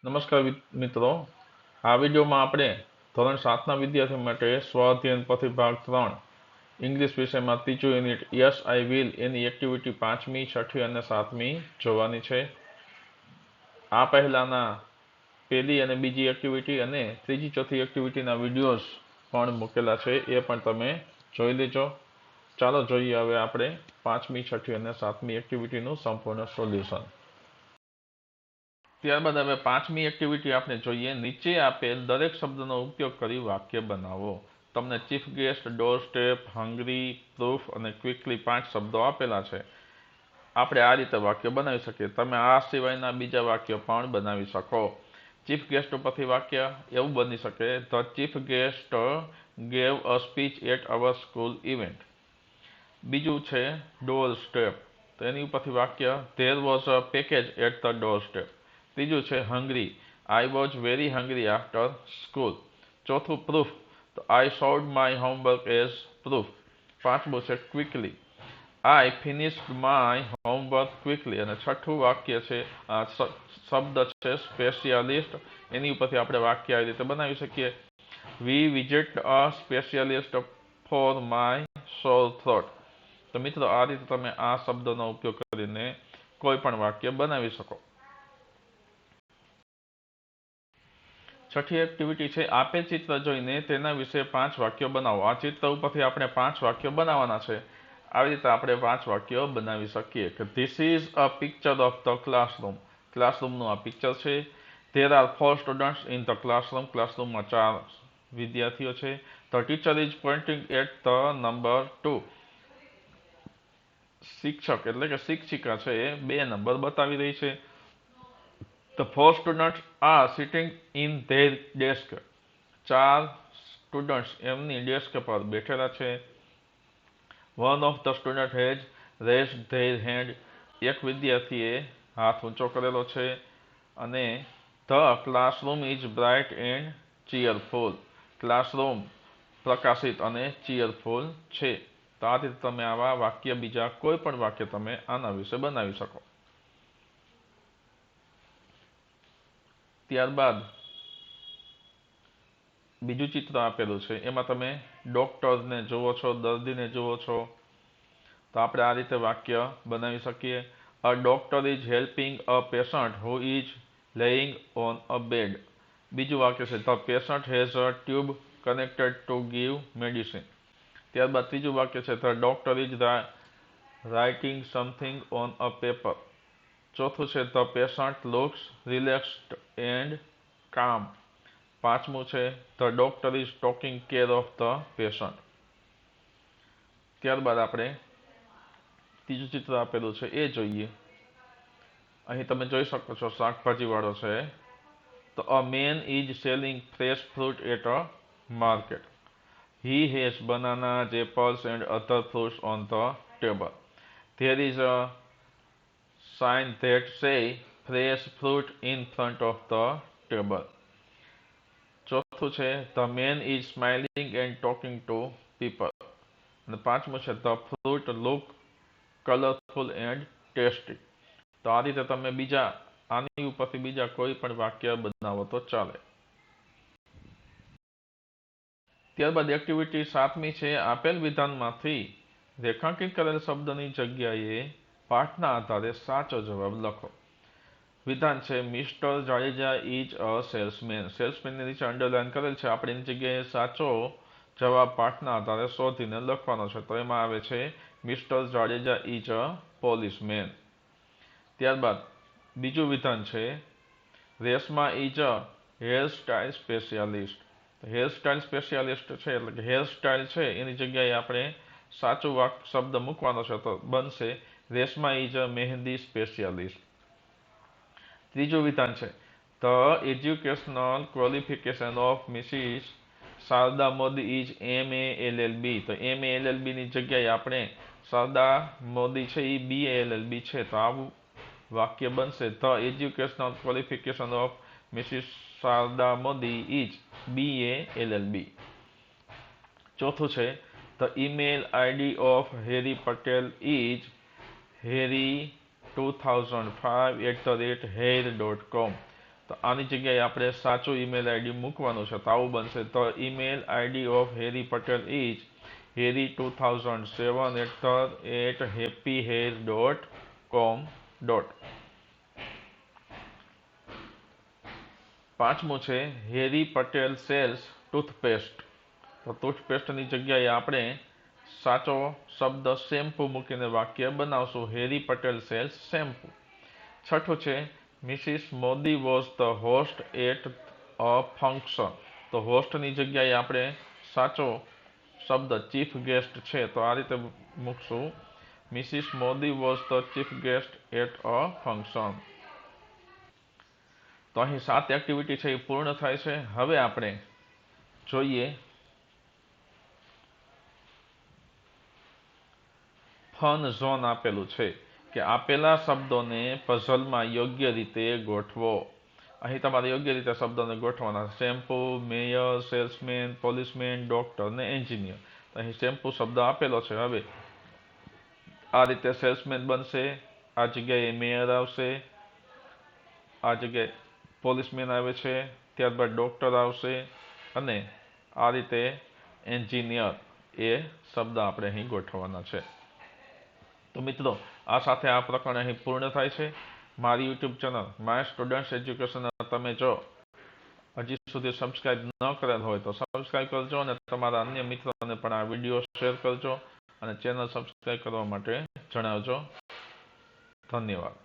નમસ્કાર મિત્રો, આ વિડીયોમાં આપણે ધોરણ 7ના વિદ્યાર્થીઓ માટે સ્વઅધ્યયન પોથી ભાગ 3 ઇંગ્લિશ વિષયમાં ત્રીજું યુનિટ યસ આઈ વિલ એની એક્ટિવિટી 5મી, 6ઠી અને 7મી જોવાની છે. આ પહેલાના પહેલી અને બીજી એક્ટિવિટી અને ત્રીજી, ચોથી એક્ટિવિટીના વિડીયોઝ પણ મૂકેલા છે, એ પણ તમે જોઈ લેજો. ચાલો જોઈએ હવે આપણે 5મી, 6ઠી અને 7મી એક્ટિવિટીનું સંપૂર્ણ સોલ્યુશન. ત્યારબાદ હવે 5મી એક્ટિવિટી આપણે જોઈએ. નીચે આપેલ દરેક શબ્દનો ઉપયોગ કરી વાક્ય બનાવો. તમને chief guest, door step, hungry, proof અને ક્વિકલી 5 શબ્દો આપેલા છે. આપણે આ રીતે વાક્ય બનાવી શકીએ. તમે આ સિવાયના બીજા વાક્યો પણ બનાવી શકો. ચીફ ગેસ્ટ ઉપરથી વાક્ય એવું બની શકે: the chief guest gave a speech at our school event. બીજું છે ડોર સ્ટેપ, તો એની ઉપરથી વાક્ય: there was a package at the door step. ત્રીજું છે hungry, I was very hungry after school. ચોથું પ્રૂફ, તો I showed my homework as proof. પાંચમું છે quickly, I finished my homework quickly. અને છઠ્ઠું વાક્ય છે શબ્દ છે સ્પેશિયાલિસ્ટ. એની ઉપરથી આપણે વાક્ય આ રીતે બનાવી શકીએ: we visit a specialist for my sore throat. તો મિત્રો, આ રીતે તમે આ શબ્દોનો ઉપયોગ કરીને કોઈ પણ વાક્ય બનાવી શકો. છઠ્ઠી એક્ટિવિટી છે આપેલ ચિત્ર જોઈને તેના વિશે 5 વાક્યો બનાવો. આ ચિત્ર ઉપરથી આપણે 5 વાક્યો બનાવવાના છે. આવી રીતે આપણે 5 વાક્યો બનાવી શકીએ કે this is a picture of the classroom. ક્લાસરૂમનું આ પિક્ચર છે. There are 4 students in the classroom. ક્લાસરૂમમાં 4 વિદ્યાર્થીઓ છે. The teacher is pointing at the number 2. શિક્ષક એટલે કે શિક્ષિકા છે એ 2 નંબર બતાવી રહી છે. The 4 students are sitting in their desk. 4 students એમની ડેસ્ક પર બેઠેલા છે. One of the students has raised their hand. એક વિદ્યાર્થીએ હાથ ઊંચો કરેલો છે. અને the classroom is bright and cheerful. Classroom પ્રકાશિત અને cheerful છે. તો આ રીતે તમે આવા વાક્ય, બીજા કોઈ પણ વાક્ય તમે આના વિશે બનાવી શકો. ત્યારબાદ બીજું ચિત્ર આપેલું છે, એમાં તમે ડોક્ટરને જુઓ છો, દર્દીને જુઓ છો. તો આપણે આ રીતે વાક્ય બનાવી શકીએ: a doctor is helping a patient who is laying on a bed. બીજું વાક્ય છે the patient has a tube connected to give medicine. ત્યારબાદ ત્રીજું વાક્ય છે the doctor is writing something on a paper. ચોથું છે the patient looks relaxed and calm. પાંચમું છે the doctor is taking care of the patient. ત્યારબાદ આપણે ત્રીજું ચિત્ર આપેલું છે એ જોઈએ. અહીં તમે જોઈ શકો છો શાકભાજીવાળો છે. તો a man is selling fresh fruit at a market. He has bananas, apples and other fruits on the table. There is a sign that says fresh fruit in front of the table. ચોથું છે the main is smiling and talking two people. અને પાંચમું છે the fruit look colourful and tasty. તો આ રીતે તમે આની ઉપરથી બીજા કોઈ પણ વાક્ય બનાવો તો ચાલે. ત્યારબાદ એક્ટિવિટી 7મી છે આપેલ વિધાનમાંથી રેખાંકિત કરેલ શબ્દની જગ્યાએ પાઠના આધારે સાચો જવાબ લખો. વિધાન છે Mister Jadeja is a salesman. સેલ્સમેનની નીચે અંડરલાઇન કરેલ છે. આપણે એની જગ્યાએ સાચો જવાબ પાઠના આધારે શોધીને લખવાનો છે. તો એમાં આવે છે Mister Jadeja is a policeman. ત્યારબાદ બીજું વિધાન છે Reshma is a hairstyle specialist. Hairstyle specialist છે એટલે કે હેરસ્ટાઇલ છે એની જગ્યાએ આપણે સાચું શબ્દ મૂકવાનો છે. તો બનશે Reshma is a mehndi specialist. ત્રીજું વિધાન છે the educational qualification of Mrs Sharda Modi is MA LLB. તો MA LLB ની જગ્યાએ આપણે શારદા મોદી છે એ BA LLB છે. તો આવું વાક્ય બનશે the educational qualification of Mrs Sharda Modi is BA LLB. ચોથું છે the email ID of Harry Patel is harry2005@hair.com. તો આની જગ્યાએ આપણે સાચું ઈમેલ આઈડી મૂકવાનું છે. તો આવું બનશે. The email ID of Harry Patel is harry2007@happyhair.com. પાંચમું છે હેરી પટેલ સેલ્સ ટૂથપેસ્ટ. તો ટૂથપેસ્ટની જગ્યાએ આપણે સાચો શબ્દ શેમ્પુ મૂકીને વાક્ય બનાવશું. Harry Patel sells shampoo. છઠ્ઠું છે Mrs Modi was the host at a function. તો હોસ્ટની જગ્યાએ આપણે સાચો શબ્દ ચીફ ગેસ્ટ છે તો આ રીતે મૂકશું. Mrs Modi was the chief guest at a function. તો અહીં 7 એક્ટિવિટી છે એ પૂર્ણ થાય છે. હવે આપણે જોઈએ ફન ઝોન આપેલું છે કે આપેલા શબ્દોને પઝલમાં યોગ્ય રીતે ગોઠવો. અહીં તમારે યોગ્ય રીતે શબ્દોને ગોઠવવાના. Shampoo, mayor, salesman, policeman, doctor ને એન્જિનિયર. અહીં શેમ્પુ શબ્દ આપેલો છે. હવે આ રીતે સેલ્સમેન બનશે, આ જગ્યાએ મેયર આવશે, આ જગ્યાએ પોલીસમેન આવે છે, ત્યારબાદ ડોક્ટર આવશે અને આ રીતે એન્જિનિયર એ શબ્દ આપણે અહીં ગોઠવવાના છે. તો મિત્રો આ સાથે આ પ્રકરણ અહીં પૂર્ણ થાય છે. મારી YouTube channel my students education તમે જો હજી સુધી સબસ્ક્રાઇબ ન કરેલ હોય તો સબસ્ક્રાઇબ કરજો અને તમારા અન્ય મિત્રોને પણ આ વિડીયો શેર કરજો અને ચેનલ સબસ્ક્રાઇબ કરવા માટે જણાવજો. ધન્યવાદ.